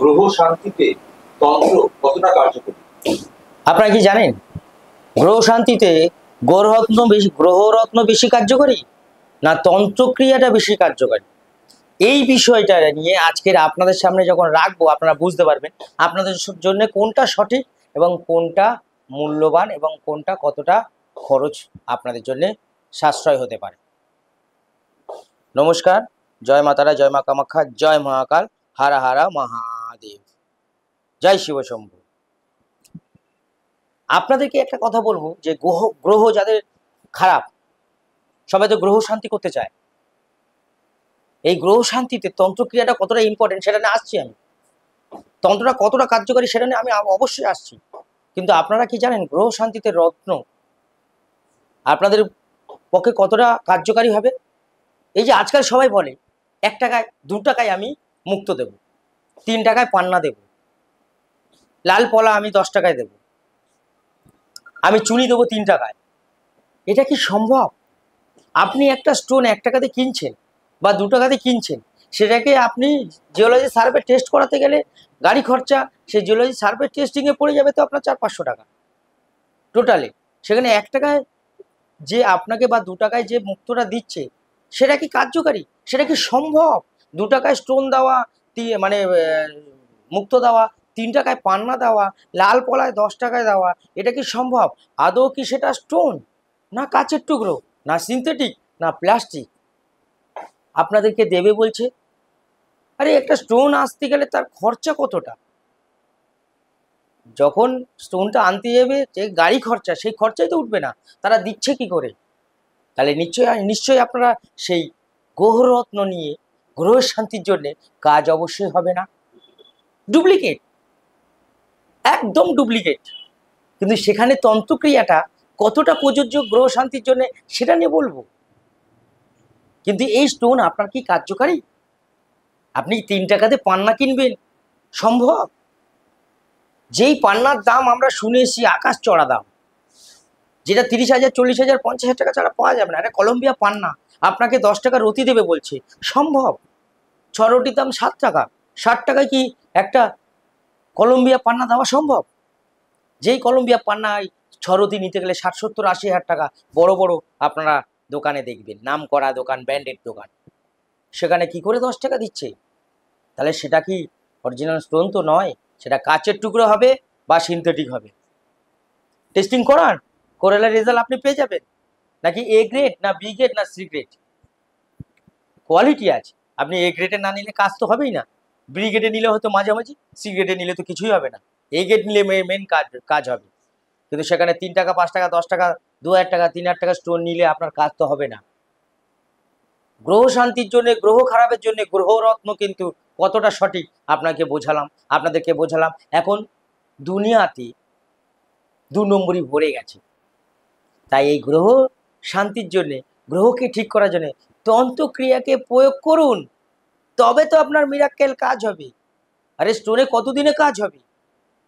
গ্রহ শান্তিতে তন্ত্র কতটা কার্যকরী? আপনারা কি জানেন গ্রহ শান্তিতে গ্রহরত্ন বেশি কার্যকরী না তন্ত্রক্রিয়াটা বেশি কার্যকরী? এই বিষয়টা নিয়ে আজকের আপনাদের সামনে যখন রাখবো আপনারা বুঝতে পারবেন আপনাদের জন্য কোনটা সঠিক এবং কোনটা মূল্যবান এবং কোনটা কতটা খরচ আপনাদের জন্য সাশ্রয় হতে পারে। নমস্কার, জয় মাতারা, জয় মা কামাখ্যা, জয় মহাকাল, হারা হারা মহাদেব, জয় শিবশম্ভু। আপনাদেরকে একটা কথা বলবো যে গ্রহ যাদের খারাপ, সবাই তো গ্রহ শান্তি করতে চায়। এই গ্রহ শান্তিতে তন্ত্রক্রিয়াটা কতটা ইম্পর্টেন্ট সেটা নিয়ে আসছি আমি, তন্ত্রটা কতটা কার্যকরী সেটা নিয়ে আমি অবশ্যই আসছি। কিন্তু আপনারা কি জানেন গ্রহ শান্তিতে রত্ন আপনাদের পক্ষে কতটা কার্যকারী হবে? এই যে আজকাল সবাই বলে 1 টাকায় 2 টাকায় আমি মুক্ত দেব, 3 টাকায় পান্না দেব, লাল পলা আমি 10 টাকায় দেব, আমি চুনি দেবো 3 টাকায়। এটা কি সম্ভব? আপনি একটা স্টোন 1 টাকাতে কিনছেন বা 2 টাকাতে কিনছেন, সেটাকে আপনি জিওলজি সার্ভে টেস্ট করাতে গেলে গাড়ি খরচা, সেই জিওলজি সার্ভে টেস্টিংয়ে পড়ে যাবে তো আপনার 400-500 টাকা টোটালি। সেখানে 1 টাকায় যে আপনাকে বা 2 টাকায় যে মুক্তটা দিচ্ছে সেটা কি কার্যকারী? সেটা কি সম্ভব? 2 টাকায় স্টোন দেওয়া, মানে মুক্ত দেওয়া, 3 টাকায় পান্না দেওয়া, লাল পলায় 10 টাকায় দেওয়া, এটা কি সম্ভব? আদৌ কি সেটা স্টোন, না কাচের টুকরো, না সিনথেটিক, না প্লাস্টিক? আপনাদেরকে দেবে বলছে। আরে একটা স্টোন আসতে গেলে তার খরচা কতটা? যখন স্টোনটা আনতে যাবে যে গাড়ি খরচা, সেই খরচাই তো উঠবে না, তারা দিচ্ছে কি করে? তাহলে নিশ্চয়ই আপনারা সেই গ্রহরত্ন নিয়ে গ্রহের শান্তির জন্য কাজ অবশ্যই হবে না, ডুপ্লিকেট, একদম ডুপ্লিকেট। কিন্তু সেখানে তন্ত্রক্রিয়াটা কতটা প্রযোজ্য গ্রহ শান্তির জন্য সেটা নিয়ে বলবো। কিন্তু এই স্টোন আপনার কি কার্যকারী? আপনি 3 টাকাতে পান্না কিনবেন? সম্ভব? যেই পান্নার দাম আমরা শুনেছি আকাশ চড়া দাম, যেটা 30,000, 40,000, 50,000 টাকা ছাড়া পাওয়া যাবে না, এটা কলম্বিয়া পান্না আপনাকে 10 টাকা রতি দেবে বলছে। সম্ভব? 6 রুটির দাম 7 টাকা, 60 টাকায় কি একটা কলম্বিয়া পান্না দেওয়া সম্ভব? যেই কলম্বিয়া পান্নায় 6 রতি নিতে গেলে 60, 70, 80,000 টাকা, বড় বড় আপনারা দোকানে দেখবেন, নাম করা দোকান, ব্র্যান্ডেড দোকান, সেখানে কি করে 10 টাকা দিচ্ছে? তাহলে সেটা কি অরিজিনাল স্টোন? তো নয়, সেটা কাচের টুকরো হবে বা সিনথেটিক হবে। টেস্টিং করান, করলে রেজাল্ট আপনি পেয়ে যাবেন। নাকি এ গ্রেড, না বি গ্রেড, না সি গ্রেড, কোয়ালিটি আছে। আপনি এ গ্রেডে না নিলে কাজ তো হবেই না, বি গ্রেডে নিলে হয়তো মাঝামাঝি, সি গ্রেডে নিলে তো কিছুই হবে না, এ গ্রেড নিলে মেন কাজ হবে। কিন্তু সেখানে 3 টাকা, 5 টাকা, 10 টাকা, 2,000 টাকা, 3,000 টাকা স্টোন নিলে আপনার কাজ তো হবে না। গ্রহ শান্তির জন্য, গ্রহ খারাপের জন্য গ্রহরত্ন কিন্তু কতটা সঠিক আপনাদেরকে বোঝালাম। এখন দুনিয়াতে 2 নম্বরই ভরে গেছে। তাই এই গ্রহ শান্তির জন্যে, গ্রহকে ঠিক করার জন্য তন্ত্রক্রিয়াকে প্রয়োগ করুন, তবে তো আপনার মিরাক্কেল কাজ হবে। আরে স্টোনে কত দিনে কাজ হবে?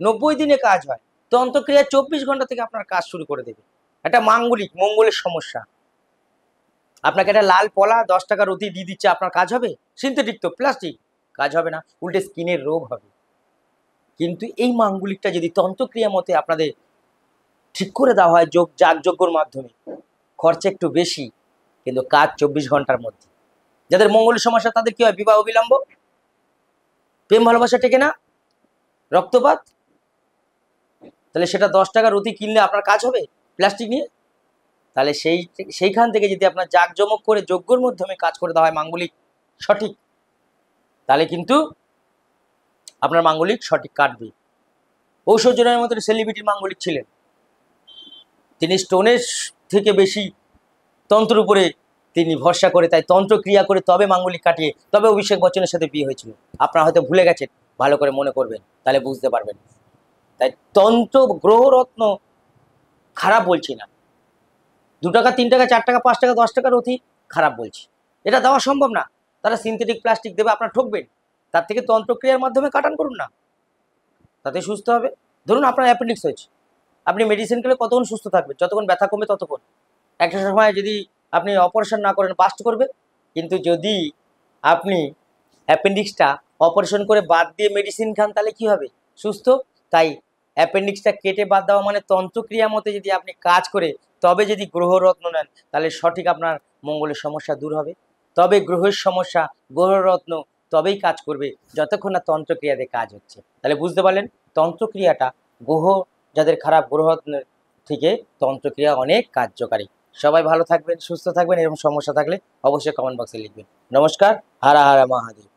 90 দিনে কাজ হয়। তন্ত্রক্রিয়া 24 ঘন্টা থেকে আপনার কাজ শুরু করে দেবে। একটা মঙ্গলের সমস্যা, আপনাকে একটা লাল পলা 10 টাকা রতি দিয়ে দিচ্ছে, আপনার কাজ হবে? সিনথেটিক তো, প্লাস্টিক, কাজ হবে না, উল্টে স্কিনের রোগ হবে। কিন্তু এই মাঙ্গলিকটা যদি তন্ত্রক্রিয়া মতে আপনাদের ঠিক করে দেওয়া হয় যাগযজ্ঞর মাধ্যমে, খরচা একটু বেশি কিন্তু কাজ 24 ঘন্টার মধ্যে। যাদের মঙ্গলের সমস্যা তাদের কি হয়? বিবাহ বিলম্ব, প্রেম ভালোবাসা টেকে না, রক্তপাত। তাহলে সেটা 10 টাকা রতি কিনলে আপনার কাজ হবে প্লাস্টিক নিয়ে? তাহলে সেইখান থেকে যদি আপনার জাঁকজমক করে যজ্ঞর মাধ্যমে কাজ করে দেওয়া হয় মাঙ্গলিক সঠিক, তাহলে কিন্তু আপনার মাঙ্গলিক সঠিক কাটবে। ঔষধজনের মতো সেলিব্রিটির মাঙ্গলিক ছিলেন, তিনি স্টোনের থেকে বেশি তন্ত্রের উপরে তিনি ভরসা করে, তাই তন্ত্রক্রিয়া করে তবে মাঙ্গলিক কাটিয়ে তবে অভিষেক বচ্চনের সাথে বিয়ে হয়েছিল। আপনারা হয়তো ভুলে গেছেন, ভালো করে মনে করবেন, তাহলে বুঝতে পারবেন। তাই তন্ত্র গ্রহরত্ন খারাপ বলছি না, 2 টাকা, 3 টাকা, 4 টাকা, 5 টাকা, 10 টাকার অতি খারাপ বলছি, এটা দেওয়া সম্ভব না। তারা সিনথেটিক প্লাস্টিক দেবে, আপনার ঠকবেন। তার থেকে তন্ত্রক্রিয়ার মাধ্যমে কাটান করুন না, তাতে সুস্থ হবে। ধরুন আপনার অ্যাপেন্ডিক্স হয়েছে, আপনি মেডিসিন খেলে কতক্ষণ সুস্থ থাকবেন? যতক্ষণ ব্যথা কমবে ততক্ষণ। একটা সময় যদি আপনি অপারেশন না করেন বাস্ট করবে। কিন্তু যদি আপনি অ্যাপেন্ডিক্সটা অপারেশন করে বাদ দিয়ে মেডিসিন খান তাহলে কি হবে? সুস্থ। তাই অ্যাপেন্ডিক্সটা কেটে বাদ দেওয়া মানে তন্ত্রক্রিয়া মতে যদি আপনি কাজ করে তবে যদি গ্রহরত্ন নেন তাহলে সঠিক আপনার মঙ্গলের সমস্যা দূর হবে। তবে গ্রহের সমস্যা গ্রহরত্ন তবেই কাজ করবে যতক্ষণ না তন্ত্রক্রিয়াতে কাজ হচ্ছে। তাহলে বুঝতে পারলেন তন্ত্রক্রিয়াটা গ্রহ যাদের খারাপ গ্রহরত্নের থেকে তন্ত্রক্রিয়া অনেক কার্যকারী। সবাই ভালো থাকবেন, সুস্থ থাকবেন। এরকম সমস্যা থাকলে অবশ্যই কমেন্ট বক্সে লিখবেন। নমস্কার। হারা হারা মহাদেব।